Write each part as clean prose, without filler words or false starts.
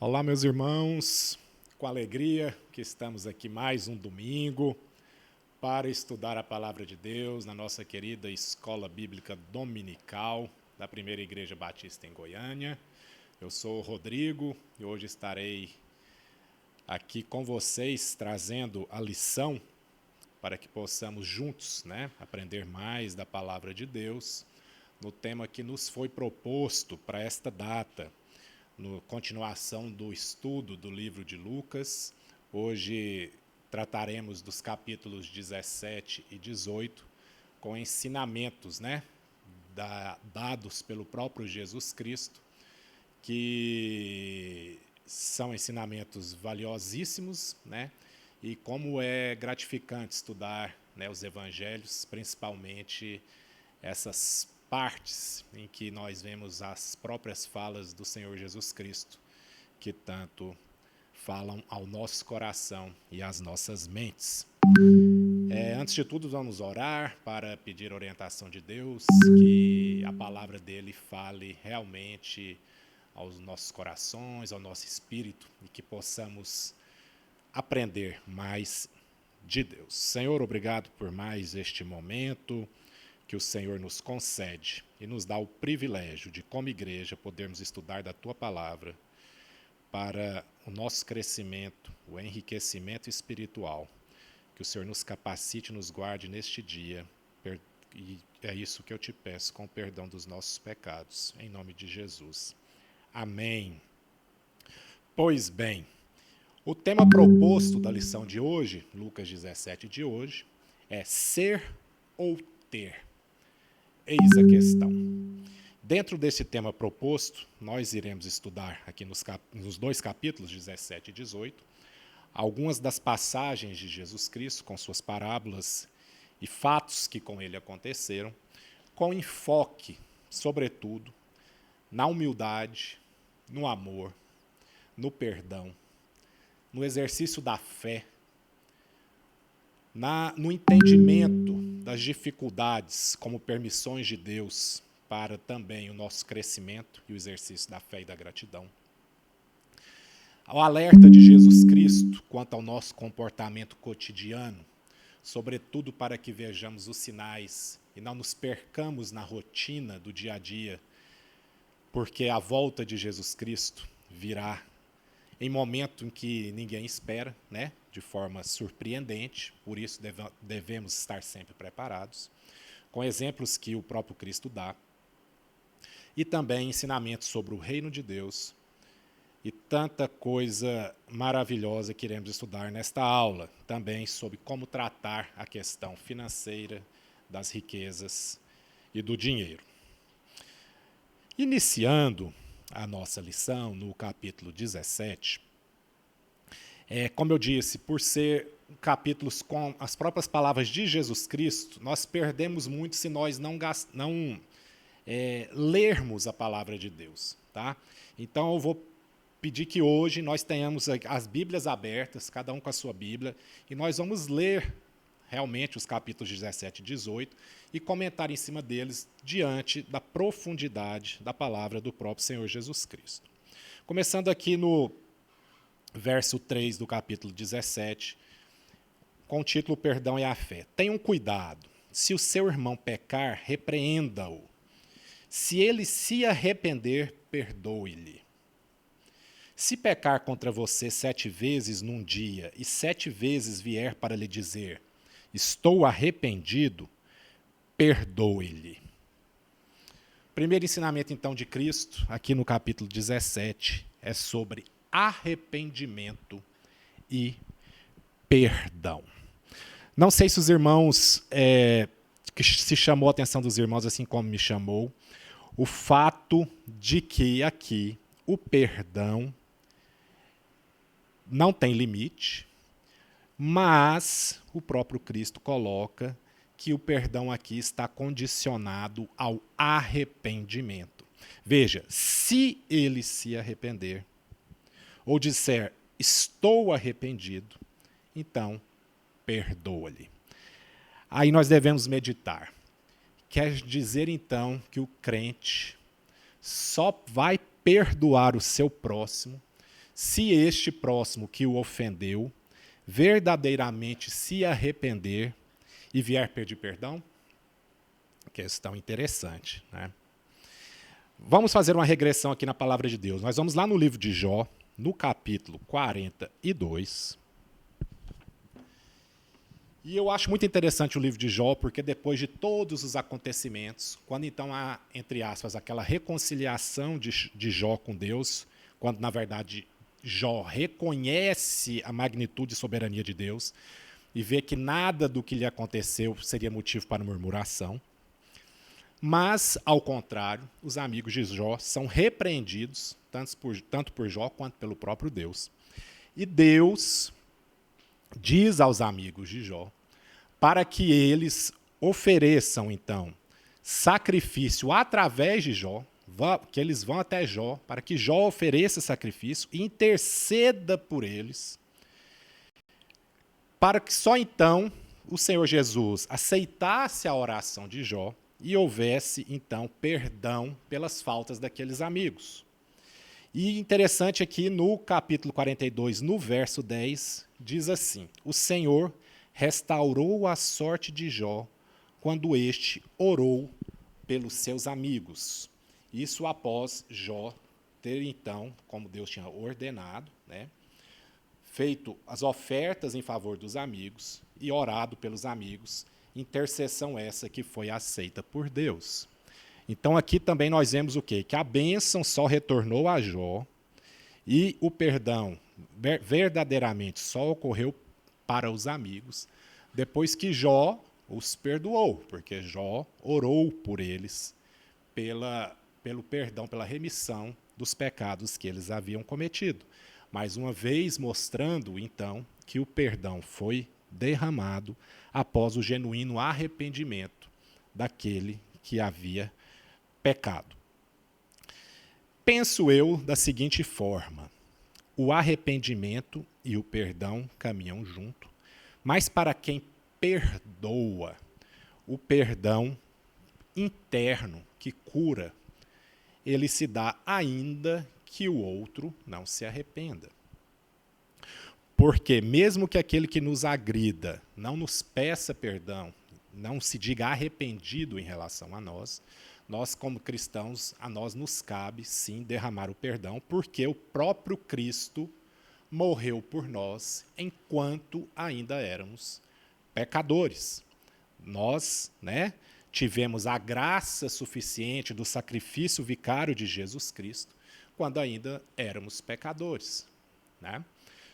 Olá, meus irmãos, com alegria que estamos aqui mais um domingo para estudar a Palavra de Deus na nossa querida Escola Bíblica Dominical da Primeira Igreja Batista em Goiânia. Eu sou o Rodrigo e hoje estarei aqui com vocês trazendo a lição para que possamos juntos, aprender mais da Palavra de Deus no tema que nos foi proposto para esta data. Na continuação do estudo do livro de Lucas, hoje trataremos dos capítulos 17 e 18 com ensinamentos dados pelo próprio Jesus Cristo, que são ensinamentos valiosíssimos, e como é gratificante estudar os evangelhos, principalmente essas partes em que nós vemos as próprias falas do Senhor Jesus Cristo, que tanto falam ao nosso coração e às nossas mentes. Antes de tudo, vamos orar para pedir orientação de Deus, que a palavra dele fale realmente aos nossos corações, ao nosso espírito, e que possamos aprender mais de Deus. Senhor, obrigado por mais este momento que o Senhor nos concede e nos dá o privilégio de, como igreja, podermos estudar da Tua Palavra para o nosso crescimento, o enriquecimento espiritual. Que o Senhor nos capacite e nos guarde neste dia. E é isso que eu te peço, com o perdão dos nossos pecados, em nome de Jesus. Amém. Pois bem, o tema proposto da lição de hoje, Lucas 17 de hoje, é ser ou ter. Eis a questão. Dentro desse tema proposto, nós iremos estudar aqui nos dois capítulos, 17 e 18, algumas das passagens de Jesus Cristo com suas parábolas e fatos que com ele aconteceram, com enfoque, sobretudo, na humildade, no amor, no perdão, no exercício da fé, no entendimento das dificuldades como permissões de Deus para também o nosso crescimento e o exercício da fé e da gratidão. Ao alerta de Jesus Cristo quanto ao nosso comportamento cotidiano, sobretudo para que vejamos os sinais e não nos percamos na rotina do dia a dia, porque a volta de Jesus Cristo virá em momento em que ninguém espera, de forma surpreendente, por isso devemos estar sempre preparados, com exemplos que o próprio Cristo dá, e também ensinamentos sobre o reino de Deus, e tanta coisa maravilhosa que iremos estudar nesta aula, também sobre como tratar a questão financeira, das riquezas e do dinheiro. Iniciando a nossa lição no capítulo 17, como eu disse, por ser capítulos com as próprias palavras de Jesus Cristo, nós perdemos muito se nós não lermos a palavra de Deus. Tá? Então eu vou pedir que hoje nós tenhamos as Bíblias abertas, cada um com a sua Bíblia, e nós vamos ler realmente os capítulos 17 e 18 e comentar em cima deles diante da profundidade da palavra do próprio Senhor Jesus Cristo. Começando aqui no verso 3 do capítulo 17, com o título Perdão e a Fé. Tenham cuidado, se o seu irmão pecar, repreenda-o. Se ele se arrepender, perdoe-lhe. Se pecar contra você 7 vezes num dia e 7 vezes vier para lhe dizer, estou arrependido, perdoe-lhe. Primeiro ensinamento, então, de Cristo, aqui no capítulo 17, é sobre arrependimento e perdão. Não sei se os irmãos, que se chamou a atenção dos irmãos, assim como me chamou, o fato de que aqui o perdão não tem limite, mas o próprio Cristo coloca que o perdão aqui está condicionado ao arrependimento. Veja, se ele se arrepender, ou disser, estou arrependido, então perdoa-lhe. Aí nós devemos meditar. Quer dizer então que o crente só vai perdoar o seu próximo se este próximo que o ofendeu verdadeiramente se arrepender e vier pedir perdão? Questão interessante, né? Vamos fazer uma regressão aqui na palavra de Deus. Nós vamos lá no livro de Jó, no capítulo 42. E eu acho muito interessante o livro de Jó, porque depois de todos os acontecimentos, quando então há, entre aspas, aquela reconciliação de Jó com Deus, quando na verdade Jó reconhece a magnitude e soberania de Deus e vê que nada do que lhe aconteceu seria motivo para murmuração. Mas, ao contrário, os amigos de Jó são repreendidos, tanto por Jó quanto pelo próprio Deus. E Deus diz aos amigos de Jó para que eles ofereçam, então, sacrifício através de Jó, que eles vão até Jó, para que Jó ofereça sacrifício e interceda por eles, para que só então o Senhor Jesus aceitasse a oração de Jó e houvesse, então, perdão pelas faltas daqueles amigos. E interessante aqui no capítulo 42, no verso 10, diz assim: o Senhor restaurou a sorte de Jó quando este orou pelos seus amigos. Isso após Jó ter, então, como Deus tinha ordenado, né, feito as ofertas em favor dos amigos e orado pelos amigos, intercessão essa que foi aceita por Deus. Então aqui também nós vemos o quê? Que a bênção só retornou a Jó e o perdão verdadeiramente só ocorreu para os amigos depois que Jó os perdoou, porque Jó orou por eles pelo perdão, pela remissão dos pecados que eles haviam cometido. Mais uma vez mostrando, então, que o perdão foi derramado após o genuíno arrependimento daquele que havia pecado. Penso eu da seguinte forma: o arrependimento e o perdão caminham junto, mas para quem perdoa, o perdão interno que cura, ele se dá ainda que o outro não se arrependa. Porque mesmo que aquele que nos agrida não nos peça perdão, não se diga arrependido em relação a nós como cristãos, a nós nos cabe sim derramar o perdão, porque o próprio Cristo morreu por nós enquanto ainda éramos pecadores. Nós, tivemos a graça suficiente do sacrifício vicário de Jesus Cristo quando ainda éramos pecadores,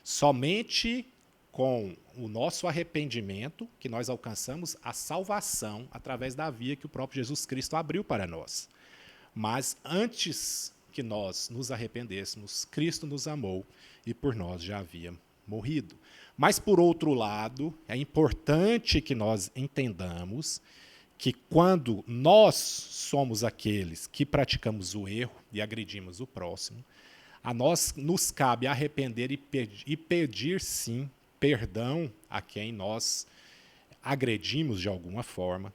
Somente com o nosso arrependimento que nós alcançamos a salvação através da via que o próprio Jesus Cristo abriu para nós. Mas antes que nós nos arrependêssemos, Cristo nos amou e por nós já havia morrido. Mas, por outro lado, é importante que nós entendamos que quando nós somos aqueles que praticamos o erro e agredimos o próximo, a nós nos cabe arrepender e pedir, sim, perdão a quem nós agredimos de alguma forma,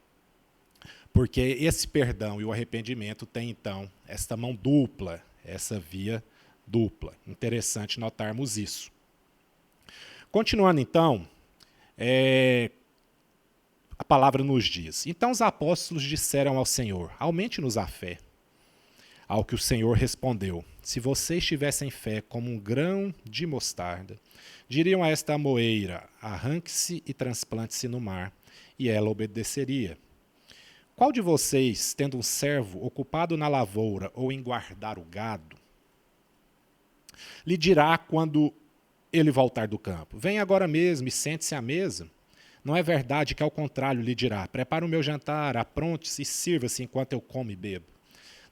porque esse perdão e o arrependimento têm, então, esta mão dupla, essa via dupla. Interessante notarmos isso. Continuando, então, a palavra nos diz: então os apóstolos disseram ao Senhor: aumente-nos a fé. Ao que o Senhor respondeu: se vocês tivessem fé como um grão de mostarda, diriam a esta amoeira: arranque-se e transplante-se no mar, e ela obedeceria. Qual de vocês, tendo um servo ocupado na lavoura ou em guardar o gado, lhe dirá quando ele voltar do campo: venha agora mesmo e sente-se à mesa? Não é verdade que, ao contrário, lhe dirá: prepara o meu jantar, apronte-se e sirva-se enquanto eu como e bebo.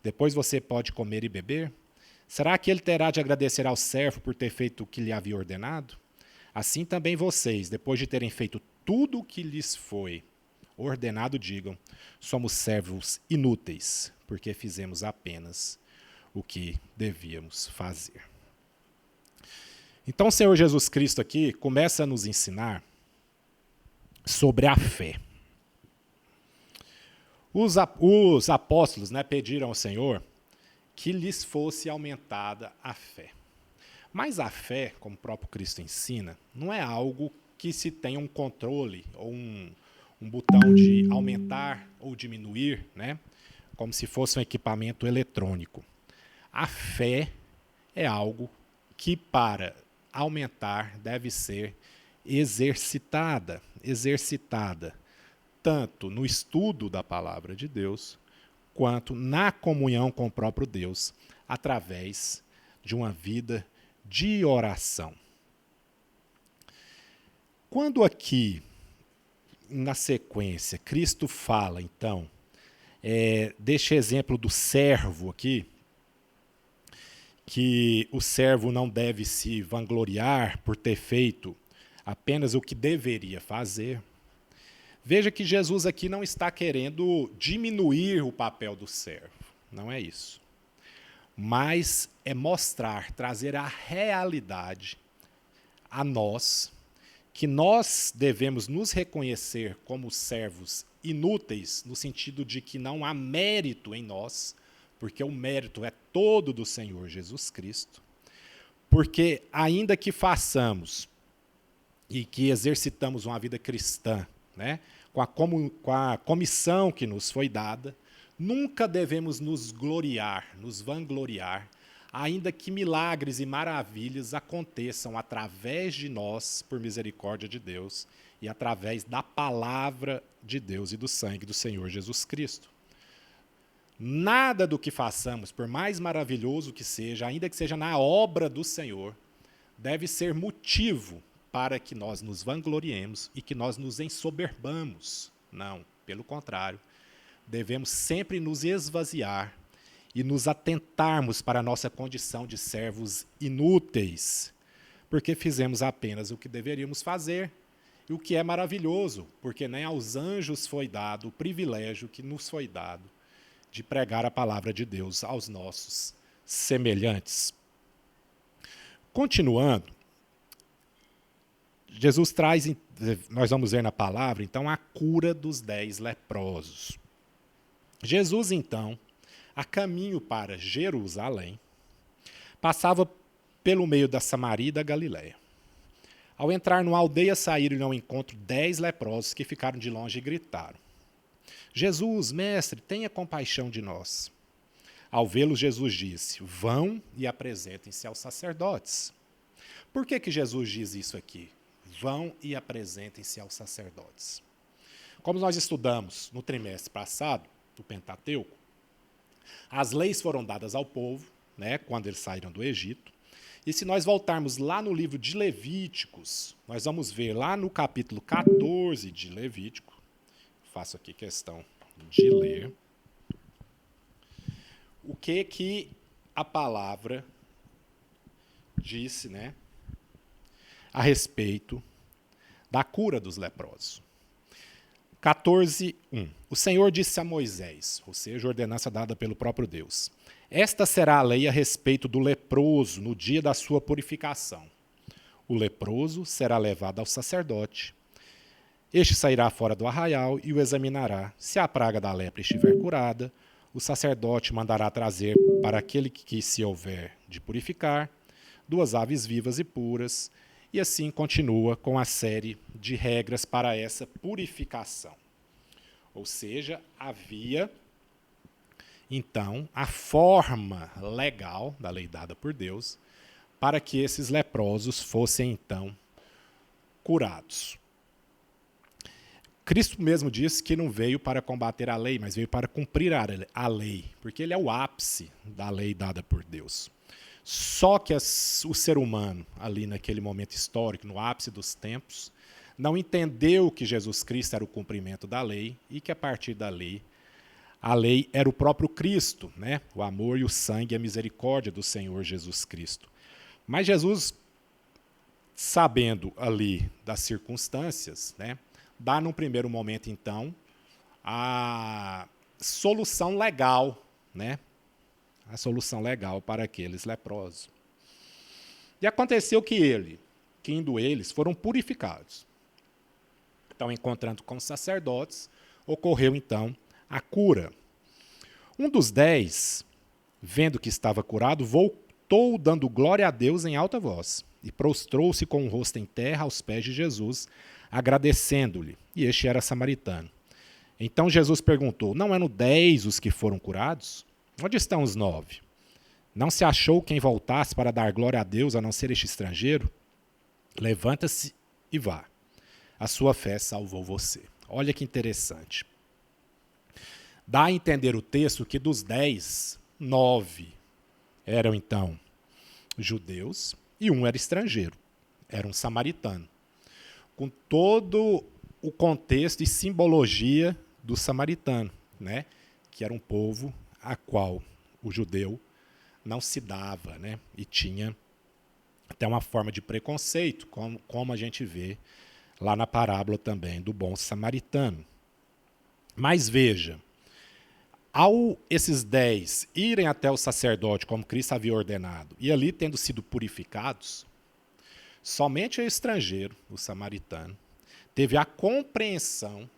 Depois você pode comer e beber? Será que ele terá de agradecer ao servo por ter feito o que lhe havia ordenado? Assim também vocês, depois de terem feito tudo o que lhes foi ordenado, digam: somos servos inúteis, porque fizemos apenas o que devíamos fazer. Então o Senhor Jesus Cristo aqui começa a nos ensinar sobre a fé. Os apóstolos pediram ao Senhor que lhes fosse aumentada a fé. Mas a fé, como o próprio Cristo ensina, não é algo que se tenha um controle ou um botão de aumentar ou diminuir, né? Como se fosse um equipamento eletrônico. A fé é algo que, para aumentar, deve ser exercitada, tanto no estudo da palavra de Deus, quanto na comunhão com o próprio Deus, através de uma vida de oração. Quando aqui, na sequência, Cristo fala, então, deste exemplo do servo aqui, que o servo não deve se vangloriar por ter feito apenas o que deveria fazer. Veja que Jesus aqui não está querendo diminuir o papel do servo, não é isso. Mas é mostrar, trazer a realidade a nós, que nós devemos nos reconhecer como servos inúteis, no sentido de que não há mérito em nós, porque o mérito é todo do Senhor Jesus Cristo, porque ainda que façamos e que exercitamos uma vida cristã, né, com a comissão que nos foi dada, nunca devemos nos gloriar, nos vangloriar, ainda que milagres e maravilhas aconteçam através de nós, por misericórdia de Deus, e através da palavra de Deus e do sangue do Senhor Jesus Cristo. Nada do que façamos, por mais maravilhoso que seja, ainda que seja na obra do Senhor, deve ser motivo para que nós nos vangloriemos e que nós nos ensoberbamos. Não, pelo contrário, devemos sempre nos esvaziar e nos atentarmos para a nossa condição de servos inúteis, porque fizemos apenas o que deveríamos fazer, e o que é maravilhoso, porque nem aos anjos foi dado o privilégio que nos foi dado de pregar a palavra de Deus aos nossos semelhantes. Continuando, Jesus traz, nós vamos ver na palavra, então, a cura dos 10 leprosos. Jesus, então, a caminho para Jerusalém, passava pelo meio da Samaria e da Galiléia. Ao entrar numa aldeia, saíram ao encontro 10 leprosos que ficaram de longe e gritaram: Jesus, mestre, tenha compaixão de nós. Ao vê-los, Jesus disse: vão e apresentem-se aos sacerdotes. Por que Jesus diz isso aqui? Vão e apresentem-se aos sacerdotes. Como nós estudamos no trimestre passado, do Pentateuco, as leis foram dadas ao povo, né, quando eles saíram do Egito. E se nós voltarmos lá no livro de Levíticos, nós vamos ver lá no capítulo 14 de Levítico, faço aqui questão de ler, o que a palavra disse, né, a respeito da cura dos leprosos. 14:1. O Senhor disse a Moisés, ou seja, ordenança dada pelo próprio Deus: esta será a lei a respeito do leproso no dia da sua purificação. O leproso será levado ao sacerdote. Este sairá fora do arraial e o examinará. Se a praga da lepra estiver curada, o sacerdote mandará trazer para aquele que se houver de purificar 2 aves vivas e puras, e assim continua com a série de regras para essa purificação. Ou seja, havia, então, a forma legal da lei dada por Deus para que esses leprosos fossem, então, curados. Cristo mesmo disse que não veio para combater a lei, mas veio para cumprir a lei, porque ele é o ápice da lei dada por Deus. Só que o ser humano, ali naquele momento histórico, no ápice dos tempos, não entendeu que Jesus Cristo era o cumprimento da lei e que a partir da lei, a lei era o próprio Cristo, né? O amor e o sangue e a misericórdia do Senhor Jesus Cristo. Mas Jesus, sabendo ali das circunstâncias, né, dá num primeiro momento, então, a solução legal, né? A solução legal para aqueles leprosos. E aconteceu que indo eles, foram purificados. Então, encontrando com os sacerdotes, ocorreu, então, a cura. Um dos 10, vendo que estava curado, levantou, dando glória a Deus em alta voz, e prostrou-se com o rosto em terra aos pés de Jesus, agradecendo-lhe. E este era samaritano. Então Jesus perguntou: não eram 10 os que foram curados? Onde estão os 9? Não se achou quem voltasse para dar glória a Deus, a não ser este estrangeiro? Levanta-se e vá. A sua fé salvou você. Olha que interessante. Dá a entender o texto que dos 10, 9 eram então judeus e um era estrangeiro, era um samaritano. Com todo o contexto e simbologia do samaritano, né? Que era um povo a qual o judeu não se dava, né? E tinha até uma forma de preconceito, como a gente vê lá na parábola também do bom samaritano. Mas veja, ao esses 10 irem até o sacerdote, como Cristo havia ordenado, e ali tendo sido purificados, somente o estrangeiro, o samaritano, teve a compreensão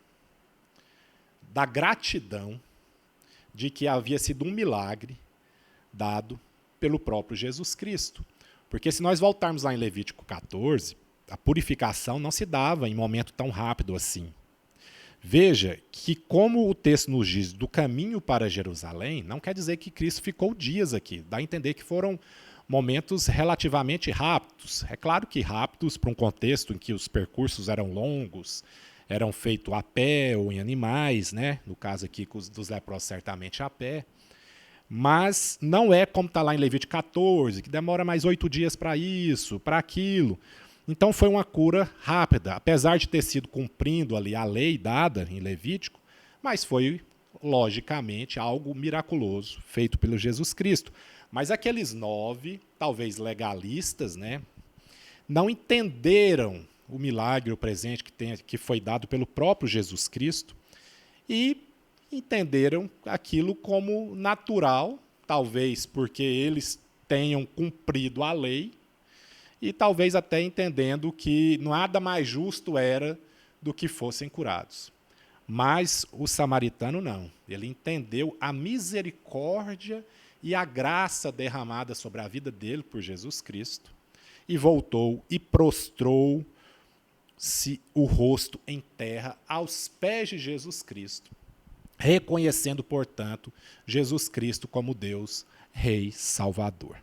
da gratidão de que havia sido um milagre dado pelo próprio Jesus Cristo. Porque se nós voltarmos lá em Levítico 14, a purificação não se dava em momento tão rápido assim. Veja que, como o texto nos diz do caminho para Jerusalém, não quer dizer que Cristo ficou dias aqui. Dá a entender que foram momentos relativamente rápidos. É claro que rápidos para um contexto em que os percursos eram longos, eram feitos a pé ou em animais, né? No caso aqui dos leprosos, certamente a pé. Mas não é como está lá em Levítico 14, que demora mais 8 dias para isso, para aquilo. Então foi uma cura rápida, apesar de ter sido cumprindo ali a lei dada em Levítico, mas foi, logicamente, algo miraculoso feito pelo Jesus Cristo. Mas aqueles 9, talvez legalistas, né, não entenderam o milagre, o presente que foi dado pelo próprio Jesus Cristo e entenderam aquilo como natural, talvez porque eles tenham cumprido a lei, e talvez até entendendo que nada mais justo era do que fossem curados. Mas o samaritano não. Ele entendeu a misericórdia e a graça derramada sobre a vida dele por Jesus Cristo e voltou e prostrou-se o rosto em terra aos pés de Jesus Cristo, reconhecendo, portanto, Jesus Cristo como Deus, Rei, Salvador.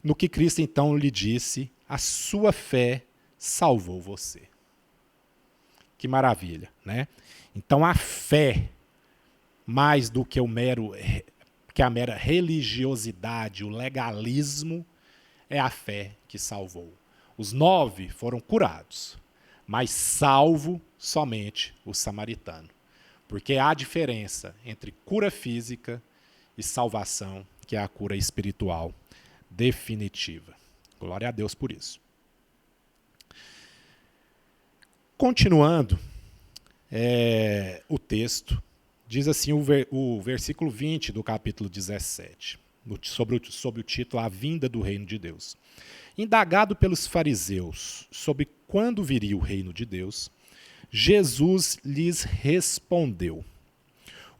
No que Cristo então lhe disse: a sua fé salvou você. Que maravilha, né? Então a fé, mais do que a mera religiosidade, o legalismo, é a fé que salvou. Os 9 foram curados, mas salvo somente o samaritano. Porque há diferença entre cura física e salvação, que é a cura espiritual definitiva. Glória a Deus por isso. Continuando, o texto diz assim, o versículo 20 do capítulo 17, sobre o título A Vinda do Reino de Deus. Indagado pelos fariseus sobre quando viria o reino de Deus, Jesus lhes respondeu: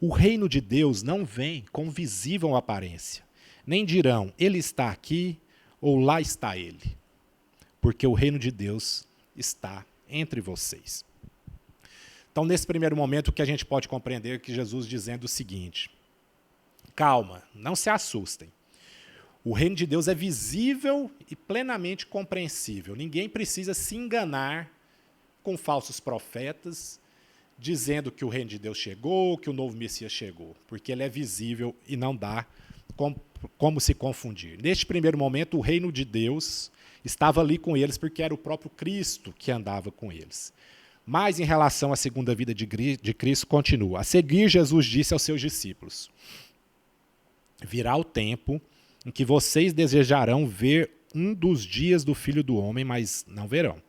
o reino de Deus não vem com visível aparência, nem dirão, ele está aqui ou lá está ele, porque o reino de Deus está entre vocês. Então, nesse primeiro momento, o que a gente pode compreender é que Jesus dizendo o seguinte: calma, não se assustem. O reino de Deus é visível e plenamente compreensível. Ninguém precisa se enganar com falsos profetas, dizendo que o reino de Deus chegou, que o novo Messias chegou, porque ele é visível e não dá como se confundir. Neste primeiro momento, o reino de Deus estava ali com eles, porque era o próprio Cristo que andava com eles. Mas, em relação à segunda vida de Cristo, continua. A seguir, Jesus disse aos seus discípulos: virá o tempo em que vocês desejarão ver um dos dias do Filho do Homem, mas não verão.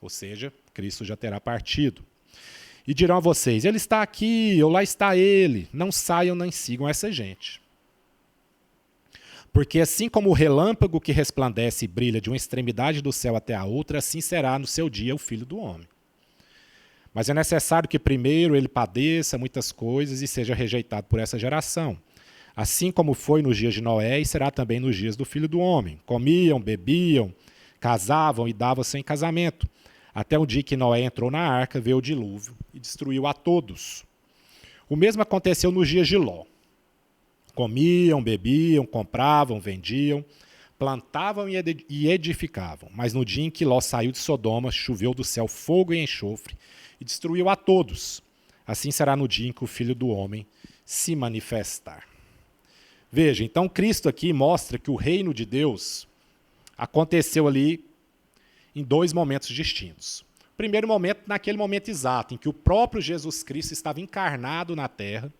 Ou seja, Cristo já terá partido. E dirão a vocês: ele está aqui, ou lá está ele. Não saiam nem sigam essa gente. Porque assim como o relâmpago que resplandece e brilha de uma extremidade do céu até a outra, assim será no seu dia o Filho do Homem. Mas é necessário que primeiro ele padeça muitas coisas e seja rejeitado por essa geração. Assim como foi nos dias de Noé, e será também nos dias do Filho do Homem. Comiam, bebiam, casavam e davam-se em casamento. Até o dia que Noé entrou na arca, veio o dilúvio e destruiu a todos. O mesmo aconteceu nos dias de Ló. Comiam, bebiam, compravam, vendiam, plantavam e edificavam. Mas no dia em que Ló saiu de Sodoma, choveu do céu fogo e enxofre e destruiu a todos. Assim será no dia em que o Filho do Homem se manifestar. Veja, então Cristo aqui mostra que o reino de Deus aconteceu ali em dois momentos distintos. O primeiro momento, naquele momento exato, em que o próprio Jesus Cristo estava encarnado na terra,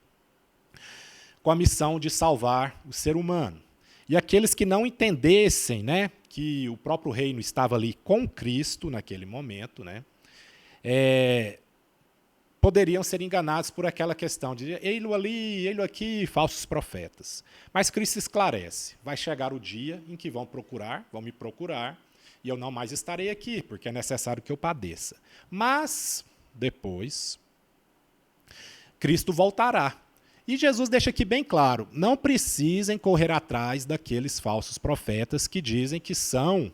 com a missão de salvar o ser humano. E aqueles que não entendessem, né, que o próprio reino estava ali com Cristo naquele momento, né, poderiam ser enganados por aquela questão de ei-lo ali, ei-lo aqui, falsos profetas. Mas Cristo esclarece, vai chegar o dia em que vão me procurar, e eu não mais estarei aqui, porque é necessário que eu padeça. Mas, depois, Cristo voltará. E Jesus deixa aqui bem claro, não precisem correr atrás daqueles falsos profetas que dizem que são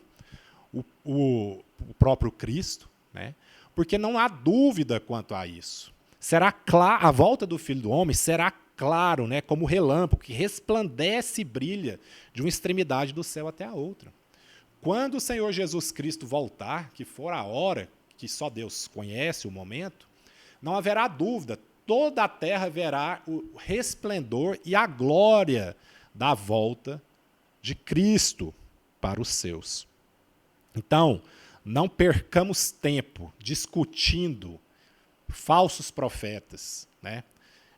o próprio Cristo, né? Porque não há dúvida quanto a isso. Será claro, a volta do Filho do Homem será claro, né, como relâmpago, que resplandece e brilha de uma extremidade do céu até a outra. Quando o Senhor Jesus Cristo voltar, que for a hora, que só Deus conhece o momento, não haverá dúvida, toda a terra verá o resplendor e a glória da volta de Cristo para os seus. Então, não percamos tempo discutindo falsos profetas, né?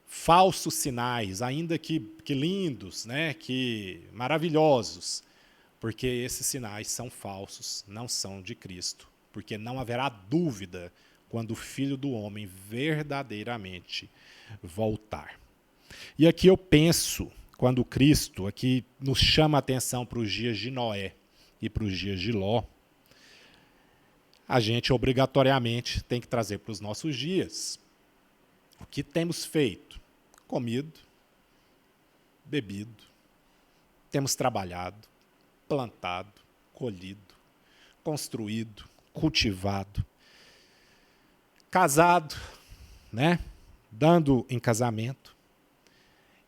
Falsos sinais, ainda que lindos, né? Que maravilhosos, porque esses sinais são falsos, não são de Cristo, porque não haverá dúvida quando o Filho do Homem verdadeiramente voltar. E aqui eu penso, quando Cristo aqui nos chama a atenção para os dias de Noé e para os dias de Ló, a gente obrigatoriamente tem que trazer para os nossos dias o que temos feito: comido, bebido, temos trabalhado, plantado, colhido, construído, cultivado, casado, né? Dando em casamento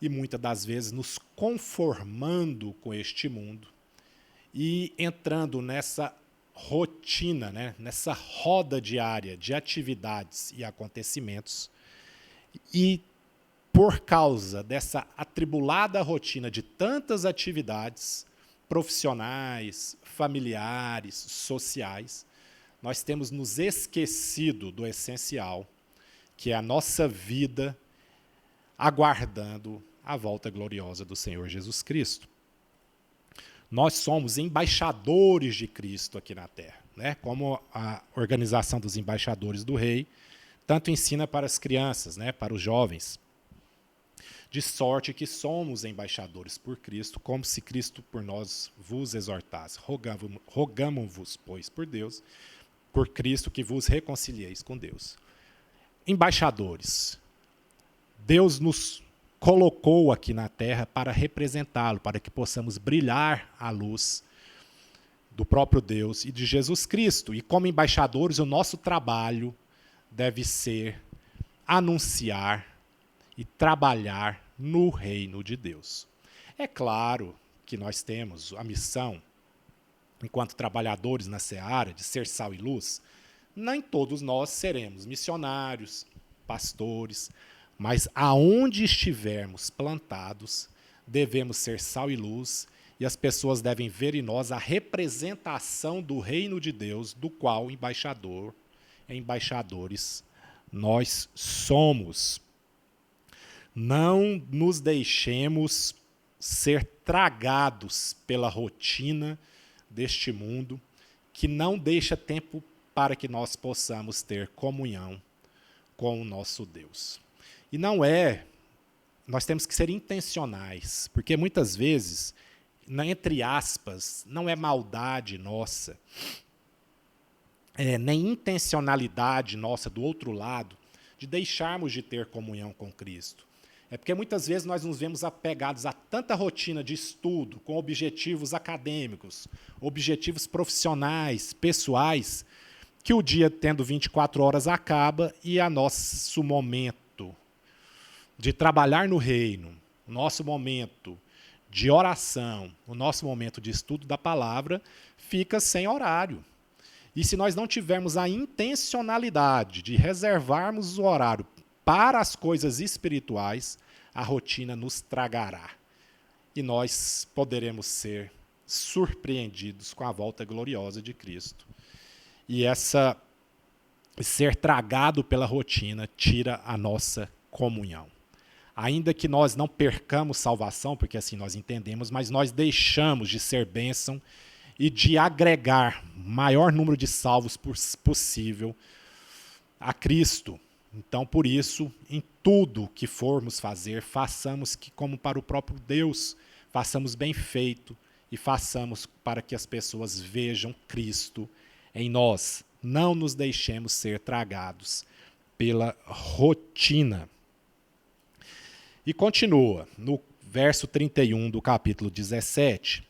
e muitas das vezes nos conformando com este mundo e entrando nessa rotina, né? Nessa roda diária de atividades e acontecimentos. E por causa dessa atribulada rotina de tantas atividades profissionais, familiares, sociais, nós temos nos esquecido do essencial, que é a nossa vida aguardando a volta gloriosa do Senhor Jesus Cristo. Nós somos embaixadores de Cristo aqui na Terra, né? Como a Organização dos Embaixadores do Rei tanto ensina para as crianças, né? Para os jovens. De sorte que somos embaixadores por Cristo, como se Cristo por nós vos exortasse. Rogamo-vos, pois, por Deus, por Cristo, que vos reconcilieis com Deus. Embaixadores. Deus nos colocou aqui na terra para representá-lo, para que possamos brilhar a luz do próprio Deus e de Jesus Cristo. E como embaixadores, o nosso trabalho deve ser anunciar e trabalhar no reino de Deus. É claro que nós temos a missão, enquanto trabalhadores na seara, de ser sal e luz. Nem todos nós seremos missionários, pastores, mas aonde estivermos plantados, devemos ser sal e luz, e as pessoas devem ver em nós a representação do reino de Deus, do qual embaixadores nós somos. Não nos deixemos ser tragados pela rotina deste mundo, que não deixa tempo para que nós possamos ter comunhão com o nosso Deus. E nós temos que ser intencionais, porque muitas vezes, entre aspas, não é maldade nossa, nem intencionalidade nossa do outro lado, de deixarmos de ter comunhão com Cristo. É porque muitas vezes nós nos vemos apegados a tanta rotina de estudo, com objetivos acadêmicos, objetivos profissionais, pessoais, que o dia, tendo 24 horas, acaba e o nosso momento de trabalhar no reino, o nosso momento de oração, o nosso momento de estudo da palavra, fica sem horário. E se nós não tivermos a intencionalidade de reservarmos o horário para as coisas espirituais, a rotina nos tragará. E nós poderemos ser surpreendidos com a volta gloriosa de Cristo. E ser tragado pela rotina tira a nossa comunhão. Ainda que nós não percamos salvação, porque assim nós entendemos, mas nós deixamos de ser bênção e de agregar maior número de salvos possível a Cristo. Então, por isso, em tudo que formos fazer, façamos que, como para o próprio Deus, façamos bem feito e façamos para que as pessoas vejam Cristo em nós. Não nos deixemos ser tragados pela rotina. E continua, no verso 31 do capítulo 17.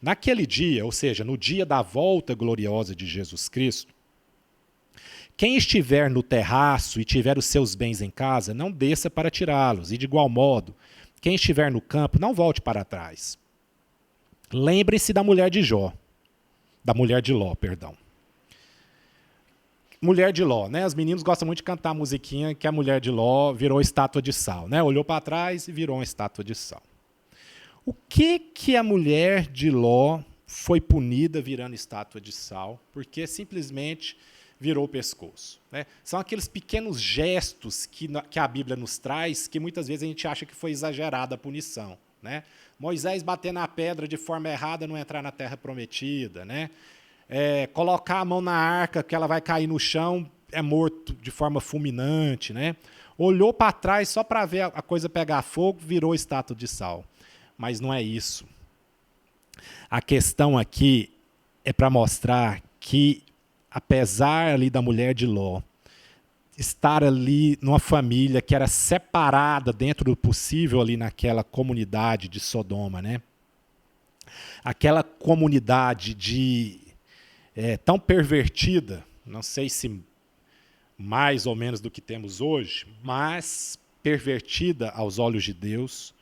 Naquele dia, ou seja, no dia da volta gloriosa de Jesus Cristo, quem estiver no terraço e tiver os seus bens em casa, não desça para tirá-los. E de igual modo, quem estiver no campo, não volte para trás. Lembre-se da mulher de Ló, perdão. Mulher de Ló, né? Os meninos gostam muito de cantar a musiquinha que a mulher de Ló virou estátua de sal, né? Olhou para trás e virou uma estátua de sal. O que a mulher de Ló foi punida virando estátua de sal? Porque simplesmente virou o pescoço, né? São aqueles pequenos gestos que a Bíblia nos traz, que muitas vezes a gente acha que foi exagerada a punição, né? Moisés bater na pedra de forma errada, não entrar na terra prometida, né? Colocar a mão na arca, que ela vai cair no chão, é morto de forma fulminante, né? Olhou para trás só para ver a coisa pegar fogo, virou estátua de sal. Mas não é isso. A questão aqui é para mostrar que, apesar ali da mulher de Ló estar ali numa família que era separada dentro do possível ali naquela comunidade de Sodoma, né? Aquela comunidade tão pervertida, não sei se mais ou menos do que temos hoje, mas pervertida aos olhos de Deus,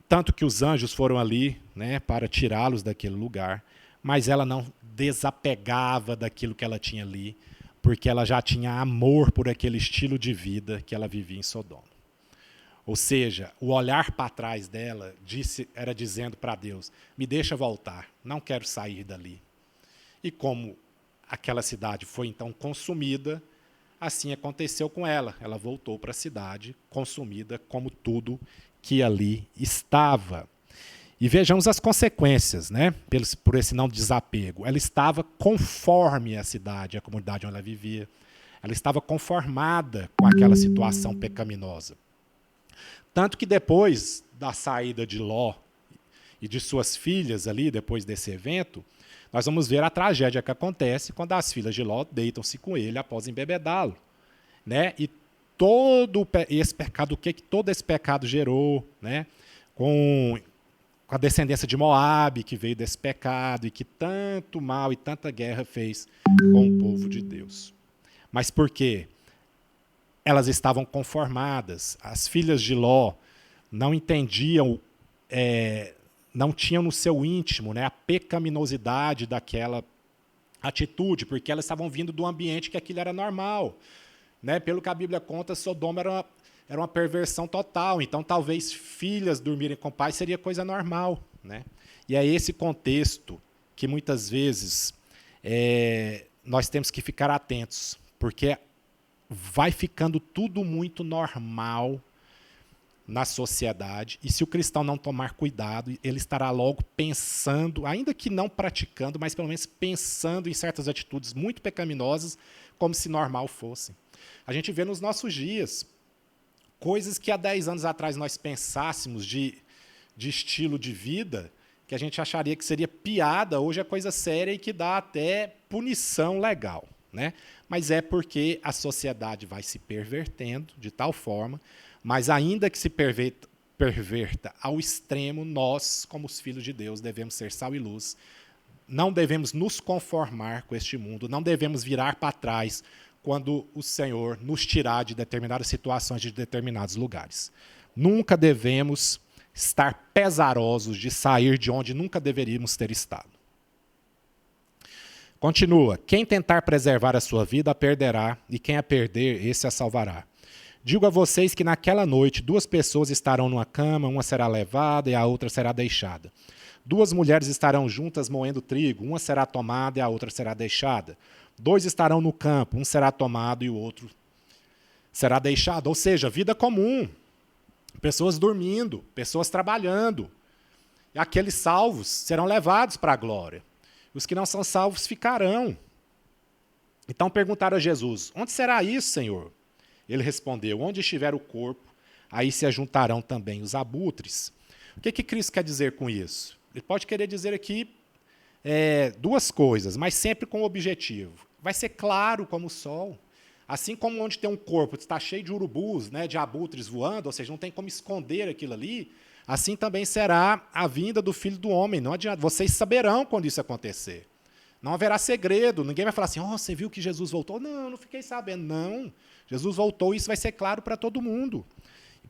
tanto que os anjos foram ali, né, para tirá-los daquele lugar, mas ela não desapegava daquilo que ela tinha ali, porque ela já tinha amor por aquele estilo de vida que ela vivia em Sodoma. Ou seja, o olhar para trás dela era dizendo para Deus, me deixa voltar, não quero sair dali. E como aquela cidade foi então consumida, assim aconteceu com ela. Ela voltou para a cidade consumida como tudo que ali estava. E vejamos as consequências, né, por esse não desapego. Ela estava conforme a cidade, a comunidade onde ela vivia. Ela estava conformada com aquela situação pecaminosa. Tanto que depois da saída de Ló e de suas filhas ali, depois desse evento, nós vamos ver a tragédia que acontece quando as filhas de Ló deitam-se com ele após embebedá-lo, né? E todo esse pecado, o que todo esse pecado gerou, né? Com a descendência de Moabe, que veio desse pecado e que tanto mal e tanta guerra fez com o povo de Deus. Mas por quê? Elas estavam conformadas. As filhas de Ló não entendiam, não tinham no seu íntimo, né, a pecaminosidade daquela atitude, porque elas estavam vindo do ambiente que aquilo era normal. Né? Pelo que a Bíblia conta, Sodoma era uma perversão total. Então, talvez filhas dormirem com pais seria coisa normal. Né? E é esse contexto que muitas vezes nós temos que ficar atentos, porque vai ficando tudo muito normal na sociedade, e se o cristão não tomar cuidado, ele estará logo pensando, ainda que não praticando, mas pelo menos pensando em certas atitudes muito pecaminosas, como se normal fossem. A gente vê nos nossos dias coisas que há 10 anos atrás nós pensássemos de estilo de vida, que a gente acharia que seria piada, hoje é coisa séria e que dá até punição legal. né? Mas é porque a sociedade vai se pervertendo de tal forma, mas ainda que se perverta ao extremo, nós, como os filhos de Deus, devemos ser sal e luz. Não devemos nos conformar com este mundo, não devemos virar para trás quando o Senhor nos tirar de determinadas situações, de determinados lugares. Nunca devemos estar pesarosos de sair de onde nunca deveríamos ter estado. Continua, quem tentar preservar a sua vida a perderá, e quem a perder, esse a salvará. Digo a vocês que naquela noite 2 pessoas estarão numa cama, uma será levada e a outra será deixada. 2 mulheres estarão juntas moendo trigo, uma será tomada e a outra será deixada. 2 estarão no campo, um será tomado e o outro será deixado. Ou seja, vida comum, pessoas dormindo, pessoas trabalhando. E aqueles salvos serão levados para a glória. Os que não são salvos ficarão. Então perguntaram a Jesus, onde será isso, Senhor? Ele respondeu, onde estiver o corpo, aí se ajuntarão também os abutres. O que Cristo quer dizer com isso? Ele pode querer dizer aqui 2 coisas, mas sempre com o objetivo. Vai ser claro como o sol. Assim como onde tem um corpo está cheio de urubus, né, de abutres voando, ou seja, não tem como esconder aquilo ali, assim também será a vinda do Filho do Homem. Não adianta, vocês saberão quando isso acontecer. Não haverá segredo, ninguém vai falar assim, você viu que Jesus voltou? Não fiquei sabendo. Não, Jesus voltou e isso vai ser claro para todo mundo.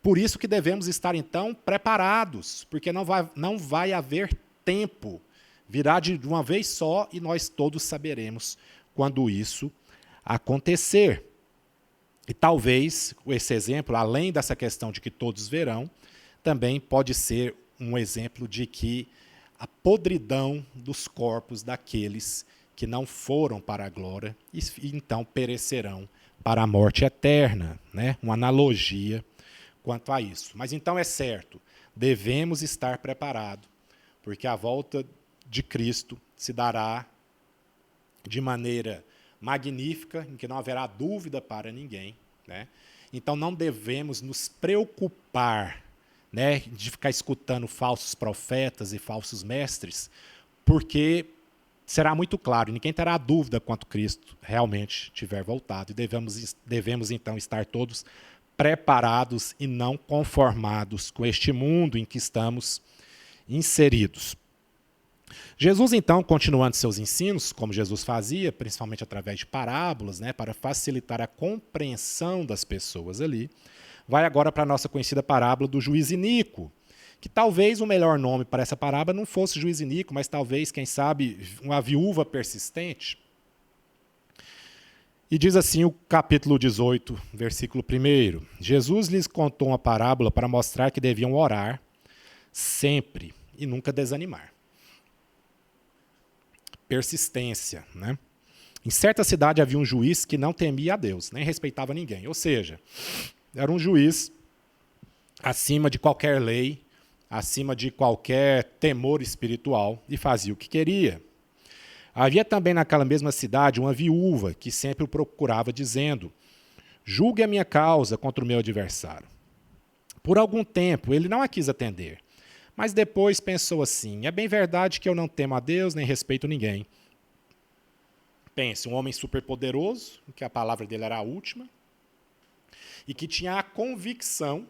Por isso que devemos estar, então, preparados, porque não vai haver tempo. Virá de uma vez só e nós todos saberemos quando isso acontecer. E talvez esse exemplo, além dessa questão de que todos verão, também pode ser um exemplo de que a podridão dos corpos daqueles que não foram para a glória e então perecerão para a morte eterna, né? Uma analogia quanto a isso. Mas então é certo, devemos estar preparados, porque a volta de Cristo se dará de maneira magnífica, em que não haverá dúvida para ninguém, né? Então não devemos nos preocupar, né, de ficar escutando falsos profetas e falsos mestres, porque será muito claro, ninguém terá dúvida quanto Cristo realmente tiver voltado, e devemos então estar todos preparados e não conformados com este mundo em que estamos inseridos. Jesus, então, continuando seus ensinos, como Jesus fazia, principalmente através de parábolas, né, para facilitar a compreensão das pessoas ali, vai agora para a nossa conhecida parábola do juiz iníquo, que talvez o melhor nome para essa parábola não fosse juiz iníquo, mas talvez, quem sabe, uma viúva persistente. E diz assim o capítulo 18, versículo 1. Jesus lhes contou uma parábola para mostrar que deviam orar sempre e nunca desanimar. Persistência, né? Em certa cidade havia um juiz que não temia a Deus, nem respeitava ninguém. Ou seja, era um juiz acima de qualquer lei, acima de qualquer temor espiritual, e fazia o que queria. Havia também naquela mesma cidade uma viúva que sempre o procurava, dizendo, julgue a minha causa contra o meu adversário. Por algum tempo ele não a quis atender, mas depois pensou assim, é bem verdade que eu não temo a Deus nem respeito ninguém. Pense, um homem superpoderoso, que a palavra dele era a última, e que tinha a convicção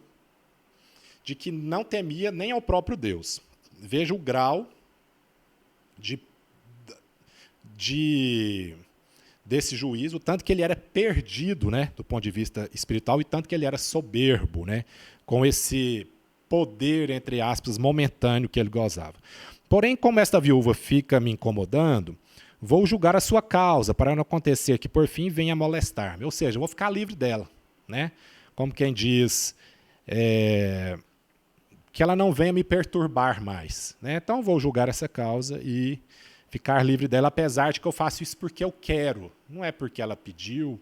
de que não temia nem ao próprio Deus. Veja o grau desse juiz, o tanto que ele era perdido, né, do ponto de vista espiritual, e tanto que ele era soberbo, né, com esse poder, entre aspas, momentâneo que ele gozava. Porém, como esta viúva fica me incomodando, vou julgar a sua causa, para não acontecer que, por fim, venha molestar-me. Ou seja, eu vou ficar livre dela, né? Como quem diz, que ela não venha me perturbar mais, né? Então, vou julgar essa causa e ficar livre dela, apesar de que eu faço isso porque eu quero. Não é porque ela pediu,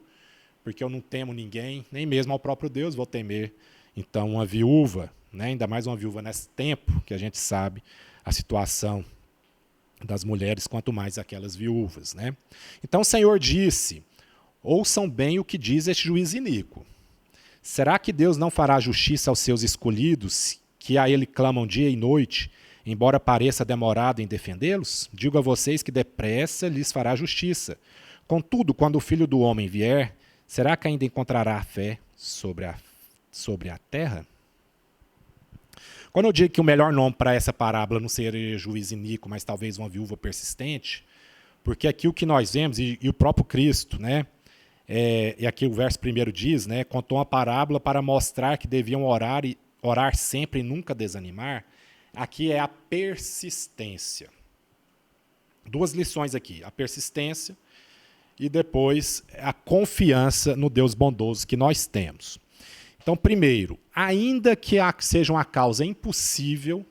porque eu não temo ninguém, nem mesmo ao próprio Deus vou temer. Então, uma viúva, né? Ainda mais uma viúva nesse tempo, que a gente sabe a situação das mulheres, quanto mais aquelas viúvas, né? Então o Senhor disse, ouçam bem o que diz este juiz iníquo. Será que Deus não fará justiça aos seus escolhidos, que a ele clamam dia e noite, embora pareça demorado em defendê-los? Digo a vocês que depressa lhes fará justiça. Contudo, quando o Filho do Homem vier, será que ainda encontrará fé sobre a terra? Quando eu digo que o melhor nome para essa parábola não seria juiz iníquo, mas talvez uma viúva persistente, porque aqui o que nós vemos, e o próprio Cristo, né, e aqui o verso 1 diz, né, contou uma parábola para mostrar que deviam orar sempre e nunca desanimar. Aqui é a persistência. Duas lições aqui, a persistência e depois a confiança no Deus bondoso que nós temos. Então, primeiro, ainda que seja uma causa impossível,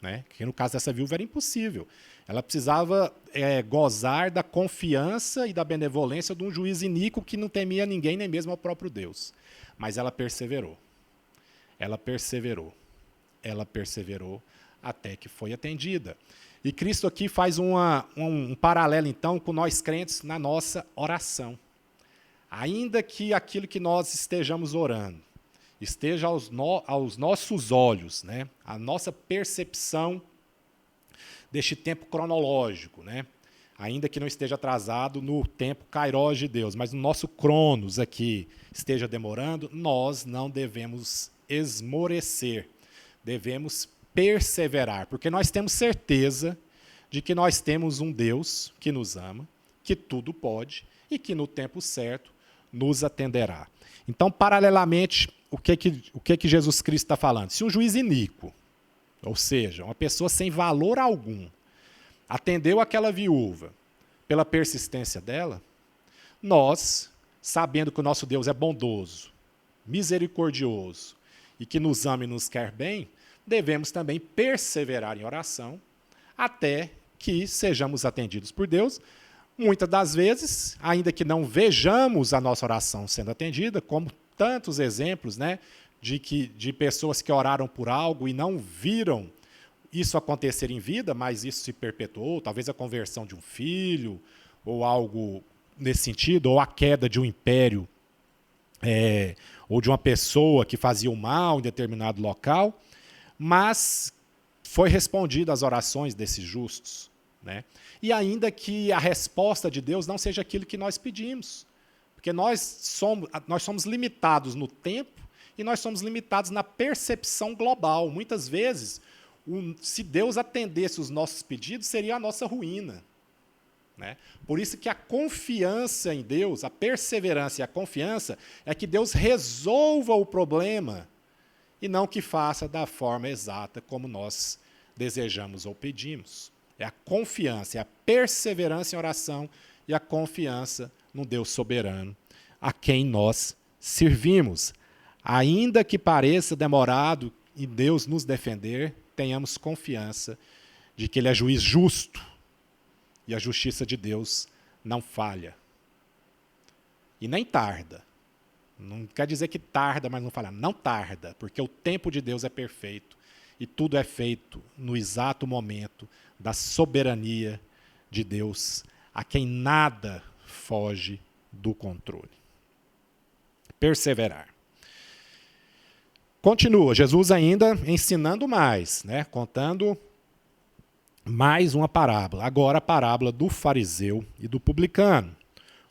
né, que no caso dessa viúva era impossível, ela precisava gozar da confiança e da benevolência de um juiz iníquo que não temia ninguém, nem mesmo ao próprio Deus. Mas ela perseverou. Ela perseverou. Ela perseverou até que foi atendida. E Cristo aqui faz um paralelo, então, com nós crentes na nossa oração. Ainda que aquilo que nós estejamos orando esteja aos nossos olhos, né, a nossa percepção deste tempo cronológico, né, ainda que não esteja atrasado no tempo kairós de Deus, mas no nosso cronos aqui esteja demorando, nós não devemos esmorecer, devemos perseverar, porque nós temos certeza de que nós temos um Deus que nos ama, que tudo pode e que no tempo certo nos atenderá. Então, paralelamente, o que Jesus Cristo está falando? Se um juiz iníquo, ou seja, uma pessoa sem valor algum, atendeu aquela viúva pela persistência dela, nós, sabendo que o nosso Deus é bondoso, misericordioso e que nos ama e nos quer bem, devemos também perseverar em oração até que sejamos atendidos por Deus. Muitas das vezes, ainda que não vejamos a nossa oração sendo atendida, como tantos exemplos, né, de pessoas que oraram por algo e não viram isso acontecer em vida, mas isso se perpetuou, talvez a conversão de um filho, ou algo nesse sentido, ou a queda de um império, ou de uma pessoa que fazia o mal em determinado local, mas foi respondida às orações desses justos, né? E ainda que a resposta de Deus não seja aquilo que nós pedimos, porque nós somos limitados no tempo e nós somos limitados na percepção global. Muitas vezes, se Deus atendesse os nossos pedidos, seria a nossa ruína, né? Por isso que a confiança em Deus, a perseverança e a confiança é que Deus resolva o problema e não que faça da forma exata como nós desejamos ou pedimos. É a confiança, é a perseverança em oração e a confiança no Deus soberano a quem nós servimos. Ainda que pareça demorado em Deus nos defender, tenhamos confiança de que Ele é juiz justo e a justiça de Deus não falha. E nem tarda. Não quer dizer que tarda, mas não falha. Não tarda, porque o tempo de Deus é perfeito e tudo é feito no exato momento da soberania de Deus, a quem nada foge do controle. Perseverar. Continua, Jesus ainda ensinando mais, né? Contando mais uma parábola. Agora a parábola do fariseu e do publicano.